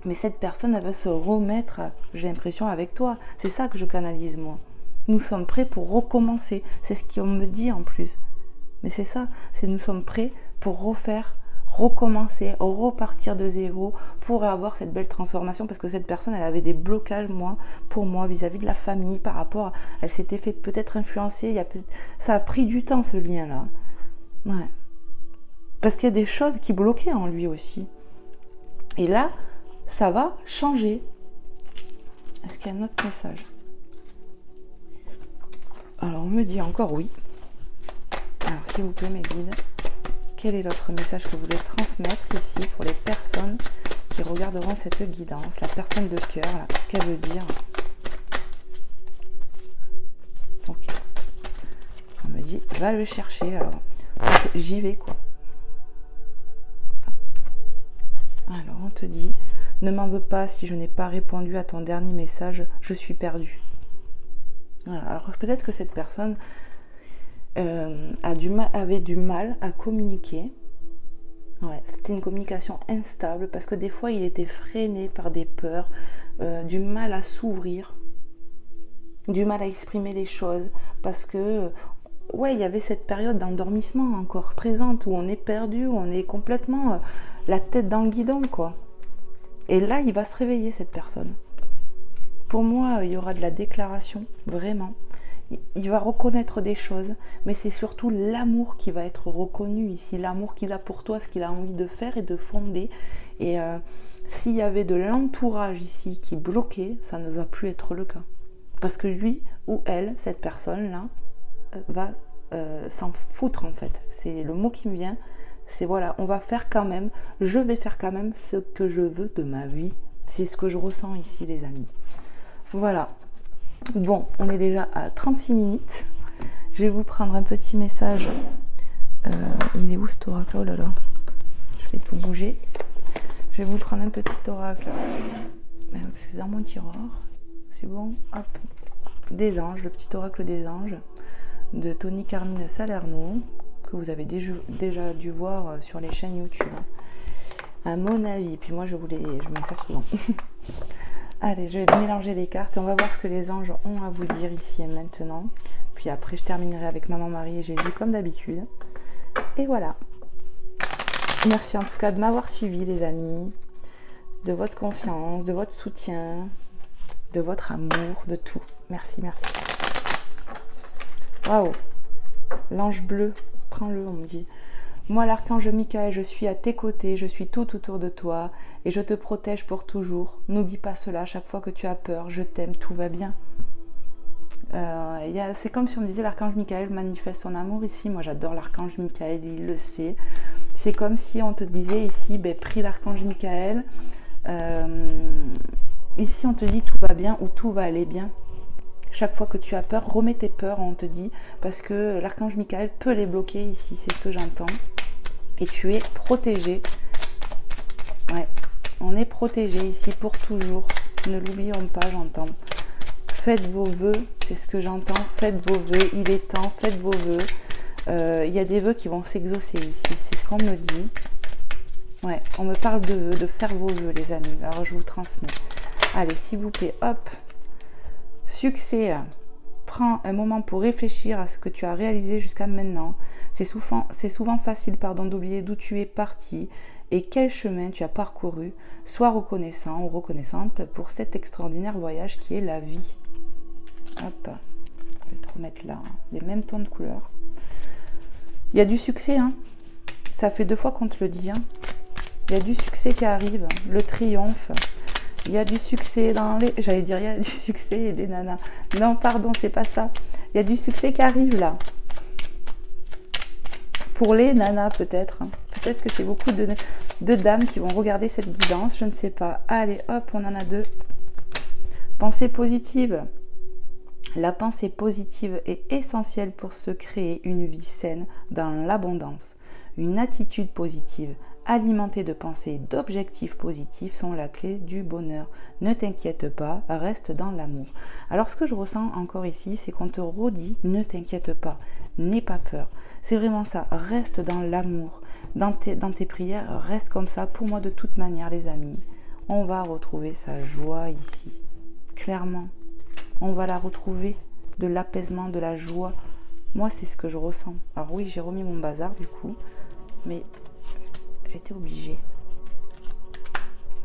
Mais cette personne, elle veut se remettre, j'ai l'impression, avec toi. C'est ça que je canalise, moi. Nous sommes prêts pour recommencer. C'est ce qu'on me dit en plus. Mais c'est ça, c'est nous sommes prêts pour refaire, recommencer, repartir de zéro pour avoir cette belle transformation, parce que cette personne, elle avait des blocages, pour moi, vis-à-vis de la famille, par rapport, elle s'était fait peut-être influencer, ça a pris du temps ce lien-là. Ouais. Parce qu'il y a des choses qui bloquaient en lui aussi. Et là, ça va changer. Est-ce qu'il y a un autre message? Alors, on me dit encore oui. Alors, s'il vous plaît, mes guides, quel est l'autre message que vous voulez transmettre ici pour les personnes qui regarderont cette guidance? La personne de cœur, qu'est-ce qu'elle veut dire? Ok. On me dit, va le chercher. Alors, j'y vais, quoi. Alors, on te dit, ne m'en veux pas si je n'ai pas répondu à ton dernier message, je suis perdue. Voilà. Alors, peut-être que cette personne avait du mal à communiquer. Ouais, c'était une communication instable parce que des fois, il était freiné par des peurs, du mal à s'ouvrir, du mal à exprimer les choses parce que... ouais, il y avait cette période d'endormissement encore présente où on est perdu, où on est complètement la tête dans le guidon, quoi. Et là, il va se réveiller, cette personne. Pour moi, il y aura de la déclaration, vraiment. Il va reconnaître des choses, mais c'est surtout l'amour qui va être reconnu ici, l'amour qu'il a pour toi, ce qu'il a envie de faire et de fonder. Et s'il y avait de l'entourage ici qui bloquait, ça ne va plus être le cas. Parce que lui ou elle, cette personne-là, va s'en foutre en fait. C'est le mot qui me vient. C'est voilà, on va faire quand même, je vais faire quand même ce que je veux de ma vie. C'est ce que je ressens ici, les amis. Voilà. Bon, on est déjà à 36 minutes. Je vais vous prendre un petit message. Il est où cet oracle? Oh là là. Je vais tout bouger. Je vais vous prendre un petit oracle. C'est dans mon tiroir. C'est bon. Hop. Des anges, le petit oracle des anges de Tony Carmine Salerno, que vous avez déjà dû voir sur les chaînes YouTube. À mon avis, puis moi je m'en sers souvent. Allez, je vais mélanger les cartes et on va voir ce que les anges ont à vous dire ici et maintenant. Puis après, je terminerai avec Maman Marie et Jésus comme d'habitude. Et voilà. Merci en tout cas de m'avoir suivi, les amis, de votre confiance, de votre soutien, de votre amour, de tout. Merci, merci. Waouh! L'ange bleu, prends-le, on me dit. Moi, l'archange Michael, je suis à tes côtés, je suis tout autour de toi et je te protège pour toujours. N'oublie pas cela, chaque fois que tu as peur, je t'aime, tout va bien. C'est comme si on me disait l'archange Michael manifeste son amour ici. Moi, j'adore l'archange Michael, il le sait. C'est comme si on te disait ici, prie l'archange Michael. Ici, on te dit tout va bien ou tout va aller bien. Chaque fois que tu as peur, remets tes peurs, on te dit, parce que l'archange Michael peut les bloquer ici, c'est ce que j'entends. Et tu es protégé. Ouais, on est protégé ici pour toujours. Ne l'oublions pas, j'entends. Faites vos vœux, c'est ce que j'entends. Faites vos vœux, il est temps, faites vos vœux. Il y a des vœux qui vont s'exaucer ici, c'est ce qu'on me dit. Ouais, on me parle de vœux, de faire vos vœux, les amis. Alors je vous transmets. Allez, s'il vous plaît, hop. Succès, prends un moment pour réfléchir à ce que tu as réalisé jusqu'à maintenant. C'est souvent facile d'oublier d'où tu es parti et quel chemin tu as parcouru. Sois reconnaissant ou reconnaissante pour cet extraordinaire voyage qui est la vie. Hop, je vais te remettre là, les mêmes tons de couleurs. Il y a du succès, hein. Ça fait 2 fois qu'on te le dit. Hein. Il y a du succès qui arrive, le triomphe. Il y a du succès dans les... J'allais dire, il y a du succès et des nanas. Non, pardon, c'est pas ça. Il y a du succès qui arrive, là. Pour les nanas, peut-être. Hein. Peut-être que c'est beaucoup de dames qui vont regarder cette guidance. Je ne sais pas. Allez, hop, on en a 2. Pensée positive. La pensée positive est essentielle pour se créer une vie saine dans l'abondance. Une attitude positive alimentée de pensées et d'objectifs positifs sont la clé du bonheur. Ne t'inquiète pas, reste dans l'amour. Alors ce que je ressens encore ici, c'est qu'on te redit, ne t'inquiète pas, n'aie pas peur. C'est vraiment ça, reste dans l'amour. Dans tes prières, reste comme ça. Pour moi, de toute manière, les amis, on va retrouver sa joie ici. Clairement, on va la retrouver, de l'apaisement, de la joie. Moi, c'est ce que je ressens. Alors oui, j'ai remis mon bazar du coup, mais j'étais obligée.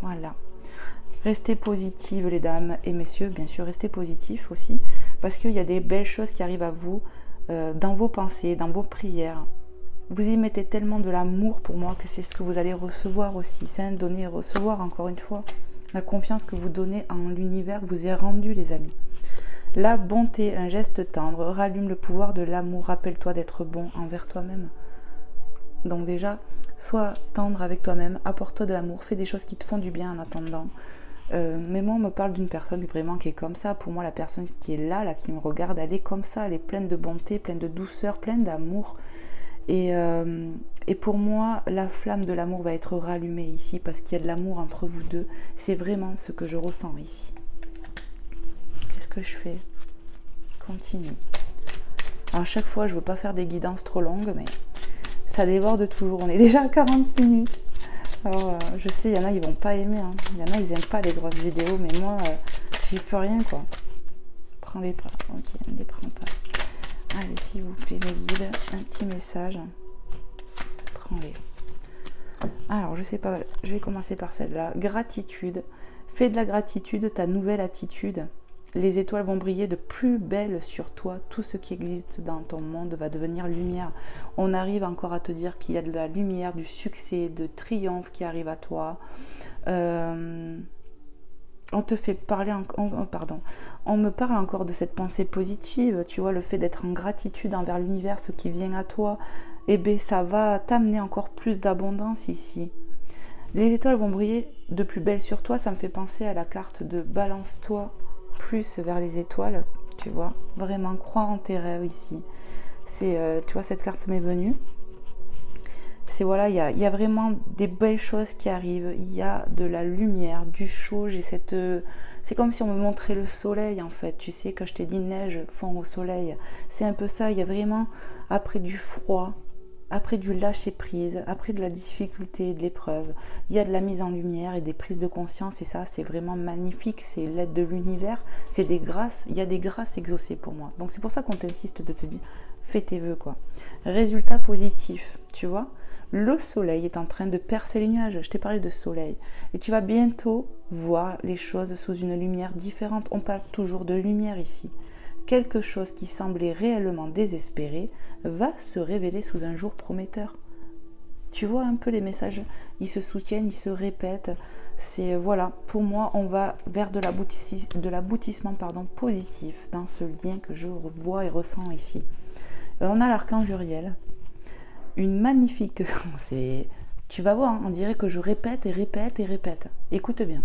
Voilà. Restez positive les dames et messieurs, bien sûr, restez positifs aussi, parce qu'il y a des belles choses qui arrivent à vous dans vos pensées, dans vos prières. Vous y mettez tellement de l'amour pour moi que c'est ce que vous allez recevoir aussi. C'est un donner et recevoir, encore une fois. La confiance que vous donnez en l'univers vous est rendue, les amis. La bonté, un geste tendre, rallume le pouvoir de l'amour. Rappelle-toi d'être bon envers toi-même. Donc déjà, sois tendre avec toi-même, apporte-toi de l'amour, fais des choses qui te font du bien en attendant. Mais moi, on me parle d'une personne vraiment qui est comme ça. Pour moi, la personne qui est là, qui me regarde, elle est comme ça. Elle est pleine de bonté, pleine de douceur, pleine d'amour. Et pour moi, la flamme de l'amour va être rallumée ici parce qu'il y a de l'amour entre vous deux. C'est vraiment ce que je ressens ici. Qu'est-ce que je fais? Continue. Alors, à chaque fois, je ne veux pas faire des guidances trop longues, mais ça déborde toujours. On est déjà à 40 minutes. Alors, je sais, il y en a, ils vont pas aimer. Hein. Il y en a, ils aiment pas les grosses vidéos, mais moi, j'y peux rien, quoi. Prends-les pas. Ok, ne les prends pas. Allez, s'il vous plaît, mes guides, un petit message. Prends-les. Alors, je sais pas, je vais commencer par celle-là. Gratitude. Fais de la gratitude ta nouvelle attitude. Les étoiles vont briller de plus belle sur toi. Tout ce qui existe dans ton monde va devenir lumière. On arrive encore à te dire qu'il y a de la lumière, du succès, de triomphe qui arrive à toi. On te fait parler, on me parle encore de cette pensée positive. Tu vois, le fait d'être en gratitude envers l'univers, ce qui vient à toi, eh bien, ça va t'amener encore plus d'abondance ici. Les étoiles vont briller de plus belle sur toi. Ça me fait penser à la carte de balance-toi plus vers les étoiles, tu vois, vraiment crois en tes rêves ici. C'est, tu vois, cette carte m'est venue. C'est voilà, il y a vraiment des belles choses qui arrivent. Il y a de la lumière, du chaud. J'ai cette, c'est comme si on me montrait le soleil en fait. Tu sais, quand je t'ai dit neige fond au soleil, c'est un peu ça. Il y a vraiment après du froid, après du lâcher prise, après de la difficulté, de l'épreuve, il y a de la mise en lumière et des prises de conscience, et ça c'est vraiment magnifique, c'est l'aide de l'univers, c'est des grâces, il y a des grâces exaucées pour moi. Donc c'est pour ça qu'on t'insiste de te dire, fais tes vœux quoi. Résultat positif, tu vois, le soleil est en train de percer les nuages, je t'ai parlé de soleil, et tu vas bientôt voir les choses sous une lumière différente, on parle toujours de lumière ici. Quelque chose qui semblait réellement désespéré va se révéler sous un jour prometteur. Tu vois un peu les messages, ils se soutiennent, ils se répètent. C'est voilà, pour moi, on va vers de l'aboutissement positif dans ce lien que je vois et ressens ici. On a l'archange Uriel, une magnifique. Tu vas voir, hein, on dirait que je répète et répète et répète. Écoute bien.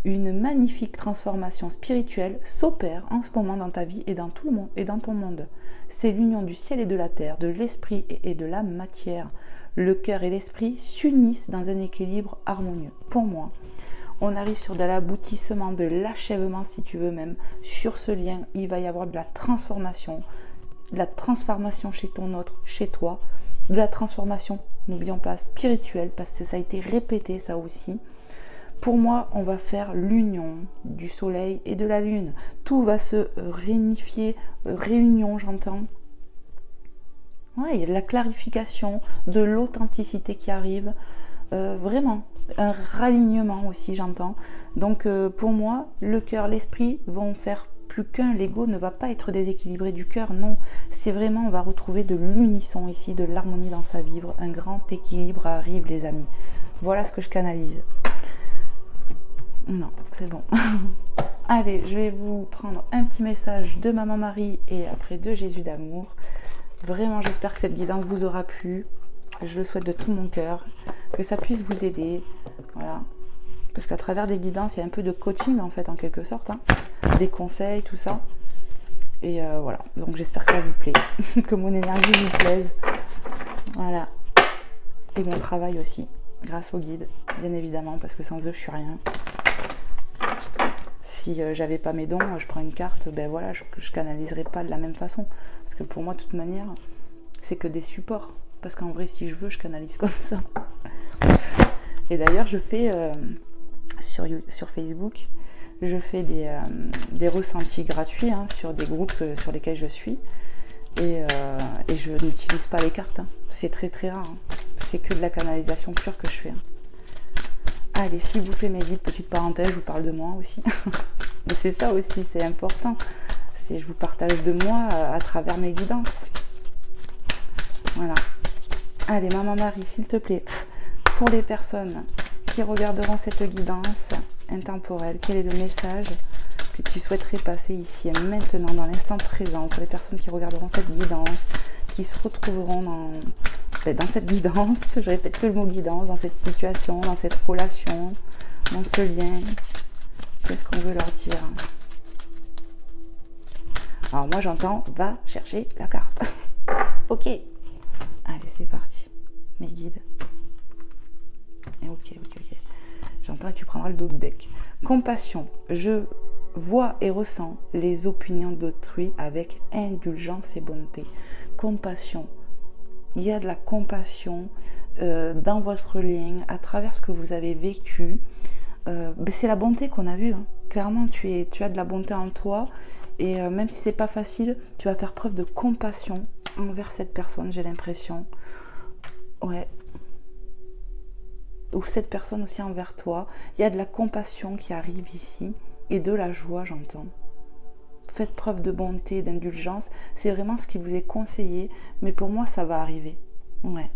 Une magnifique transformation spirituelle s'opère en ce moment dans ta vie et dans tout le monde et dans ton monde. C'est l'union du ciel et de la terre, de l'esprit et de la matière. Le cœur et l'esprit s'unissent dans un équilibre harmonieux. Pour moi, on arrive sur de l'aboutissement, de l'achèvement si tu veux même. Sur ce lien, il va y avoir de la transformation chez ton autre, chez toi, de la transformation, n'oublions pas, spirituelle, parce que ça a été répété ça aussi. Pour moi, on va faire l'union du soleil et de la lune. Tout va se réunifier, réunion j'entends. Ouais, il y a de la clarification, de l'authenticité qui arrive. Vraiment, un ralignement aussi j'entends. Donc pour moi, le cœur, l'esprit vont faire plus qu'un. L'ego ne va pas être déséquilibré du cœur, non. C'est vraiment, on va retrouver de l'unisson ici, de l'harmonie dans sa vie. Un grand équilibre arrive les amis. Voilà ce que je canalise. Non, c'est bon. Allez, je vais vous prendre un petit message de Maman Marie et après de Jésus d'amour. Vraiment, j'espère que cette guidance vous aura plu. Je le souhaite de tout mon cœur. Que ça puisse vous aider. Voilà. Parce qu'à travers des guidances, il y a un peu de coaching en fait, en quelque sorte. Hein. Des conseils, tout ça. Et voilà. Donc j'espère que ça vous plaît. Que mon énergie vous plaise. Voilà. Et mon travail aussi. Grâce aux guides, bien évidemment, parce que sans eux, je suis rien. Si j'avais pas mes dons, je prends une carte, ben voilà, je canaliserai pas de la même façon. Parce que pour moi, de toute manière, c'est que des supports. Parce qu'en vrai, si je veux, je canalise comme ça. Et d'ailleurs, je fais sur Facebook, je fais des ressentis gratuits hein, sur des groupes sur lesquels je suis. Et je n'utilise pas les cartes, hein. C'est très très rare, hein. C'est que de la canalisation pure que je fais, hein. Allez, s'il vous plaît mes guides, petite parenthèse, je vous parle de moi aussi. Mais c'est ça aussi, c'est important. C'est je vous partage de moi à travers mes guidances. Voilà. Allez, Maman Marie, s'il te plaît, pour les personnes qui regarderont cette guidance intemporelle, quel est le message que tu souhaiterais passer ici et maintenant, dans l'instant présent, pour les personnes qui regarderont cette guidance, qui se retrouveront dans cette guidance, je répète que le mot guidance, dans cette situation, dans cette relation, dans ce lien, qu'est-ce qu'on veut leur dire? Alors moi j'entends, va chercher la carte. Ok. Allez, c'est parti. Mes guides. Et ok. J'entends et tu prendras le dos de deck. Compassion. Je vois et ressens les opinions d'autrui avec indulgence et bonté. Compassion. Il y a de la compassion dans votre lien, à travers ce que vous avez vécu. C'est la bonté qu'on a vue, hein. Clairement, tu as de la bonté en toi. Et même si c'est pas facile, tu vas faire preuve de compassion envers cette personne, j'ai l'impression. Ouais. Ou cette personne aussi envers toi. Il y a de la compassion qui arrive ici. Et de la joie, j'entends. Faites preuve de bonté, d'indulgence. C'est vraiment ce qui vous est conseillé. Mais pour moi, ça va arriver. Ouais.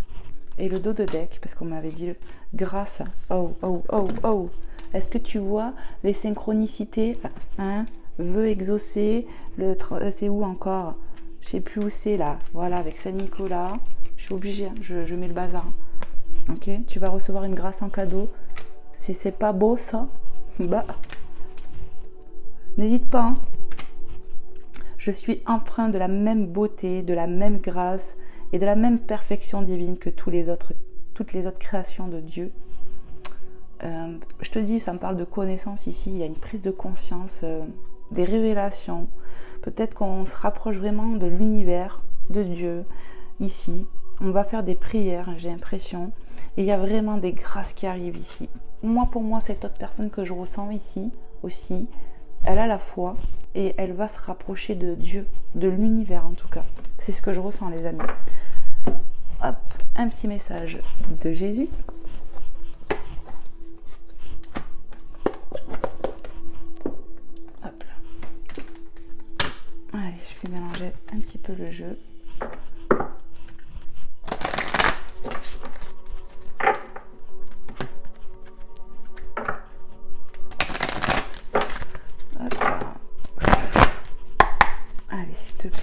Et le dos de deck, parce qu'on m'avait dit grâce. Oh. Est-ce que tu vois les synchronicités, hein? Vœux exaucés. C'est où encore? Je sais plus où c'est là. Voilà, avec Saint-Nicolas. Je suis obligée, hein. Je mets le bazar. Ok, tu vas recevoir une grâce en cadeau. Si c'est pas beau ça, bah, n'hésite pas, hein. Je suis empreint de la même beauté, de la même grâce et de la même perfection divine que toutes les autres créations de Dieu. Je te dis, ça me parle de connaissance ici. Il y a une prise de conscience, des révélations. Peut-être qu'on se rapproche vraiment de l'univers, de Dieu, ici. On va faire des prières, j'ai l'impression. Et il y a vraiment des grâces qui arrivent ici. Moi, pour moi, cette autre personne que je ressens ici aussi, elle a la foi et elle va se rapprocher de Dieu, de l'univers en tout cas. C'est ce que je ressens, les amis. Hop, un petit message de Jésus. Hop là. Allez, je vais mélanger un petit peu le jeu.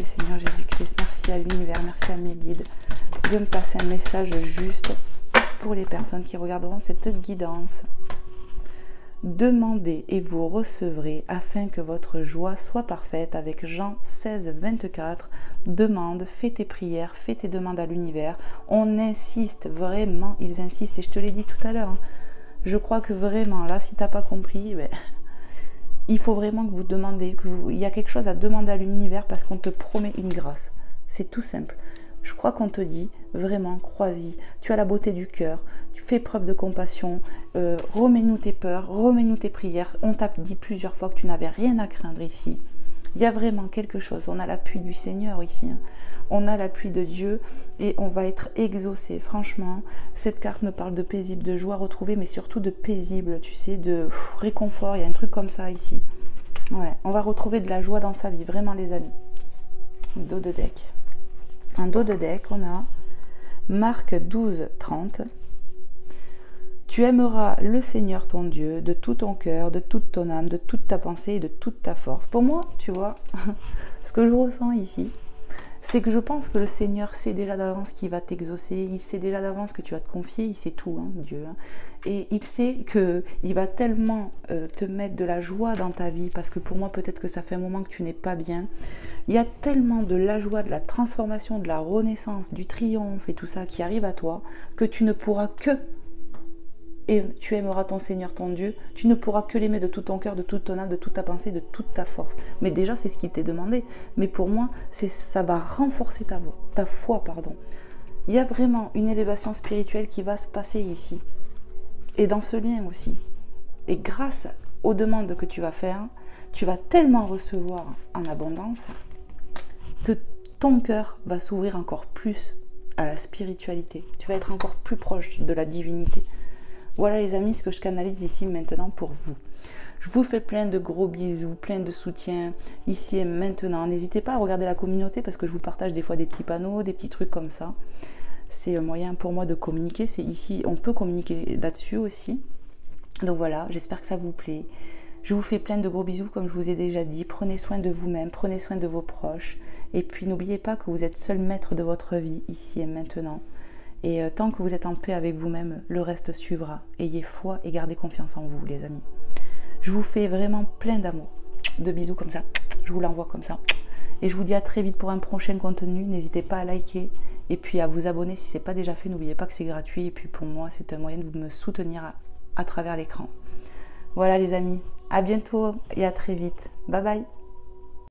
Seigneur Jésus-Christ, merci à l'univers, merci à mes guides de me passer un message juste pour les personnes qui regarderont cette guidance. Demandez et vous recevrez afin que votre joie soit parfaite avec Jean 16, 24. Demande, fais tes prières, fais tes demandes à l'univers. On insiste, vraiment, ils insistent et je te l'ai dit tout à l'heure. Hein. Je crois que vraiment, là, si tu n'as pas compris, ben, il faut vraiment que vous demandez, il y a quelque chose à demander à l'univers parce qu'on te promet une grâce. C'est tout simple. Je crois qu'on te dit, vraiment, crois-y, tu as la beauté du cœur, tu fais preuve de compassion, remets-nous tes peurs, remets-nous tes prières. On t'a dit plusieurs fois que tu n'avais rien à craindre ici. Il y a vraiment quelque chose, on a l'appui du Seigneur ici, hein. On a l'appui de Dieu et on va être exaucé. Franchement, cette carte me parle de paisible, de joie retrouvée, mais surtout de paisible, tu sais, de réconfort. Il y a un truc comme ça ici. Ouais, on va retrouver de la joie dans sa vie, vraiment les amis. Dos de deck. En dos de deck, on a Marc 12, 30. Tu aimeras le Seigneur ton Dieu de tout ton cœur, de toute ton âme, de toute ta pensée et de toute ta force. Pour moi, tu vois, ce que je ressens ici, c'est que je pense que le Seigneur sait déjà d'avance qu'il va t'exaucer, il sait déjà d'avance que tu vas te confier, il sait tout, hein, Dieu. Hein. Et il sait qu'il va tellement te mettre de la joie dans ta vie, parce que pour moi, peut-être que ça fait un moment que tu n'es pas bien. Il y a tellement de la joie, de la transformation, de la renaissance, du triomphe et tout ça qui arrive à toi, que tu ne pourras que... Et tu aimeras ton Seigneur, ton Dieu, tu ne pourras que l'aimer de tout ton cœur, de toute ton âme, de toute ta pensée, de toute ta force. Mais déjà, c'est ce qui t'est demandé. Mais pour moi, ça va renforcer ta foi. Il y a vraiment une élévation spirituelle qui va se passer ici. Et dans ce lien aussi. Et grâce aux demandes que tu vas faire, tu vas tellement recevoir en abondance que ton cœur va s'ouvrir encore plus à la spiritualité. Tu vas être encore plus proche de la divinité. Voilà les amis, ce que je canalise ici maintenant pour vous. Je vous fais plein de gros bisous, plein de soutien ici et maintenant. N'hésitez pas à regarder la communauté parce que je vous partage des fois des petits panneaux, des petits trucs comme ça. C'est un moyen pour moi de communiquer. C'est ici, on peut communiquer là-dessus aussi. Donc voilà, j'espère que ça vous plaît. Je vous fais plein de gros bisous comme je vous ai déjà dit. Prenez soin de vous-même, prenez soin de vos proches. Et puis n'oubliez pas que vous êtes seul maître de votre vie ici et maintenant. Et tant que vous êtes en paix avec vous-même, le reste suivra. Ayez foi et gardez confiance en vous les amis. Je vous fais vraiment plein d'amour, de bisous comme ça, je vous l'envoie comme ça. Et je vous dis à très vite pour un prochain contenu. N'hésitez pas à liker et puis à vous abonner si ce n'est pas déjà fait. N'oubliez pas que c'est gratuit et puis pour moi c'est un moyen de me soutenir à travers l'écran. Voilà les amis, à bientôt et à très vite. Bye bye.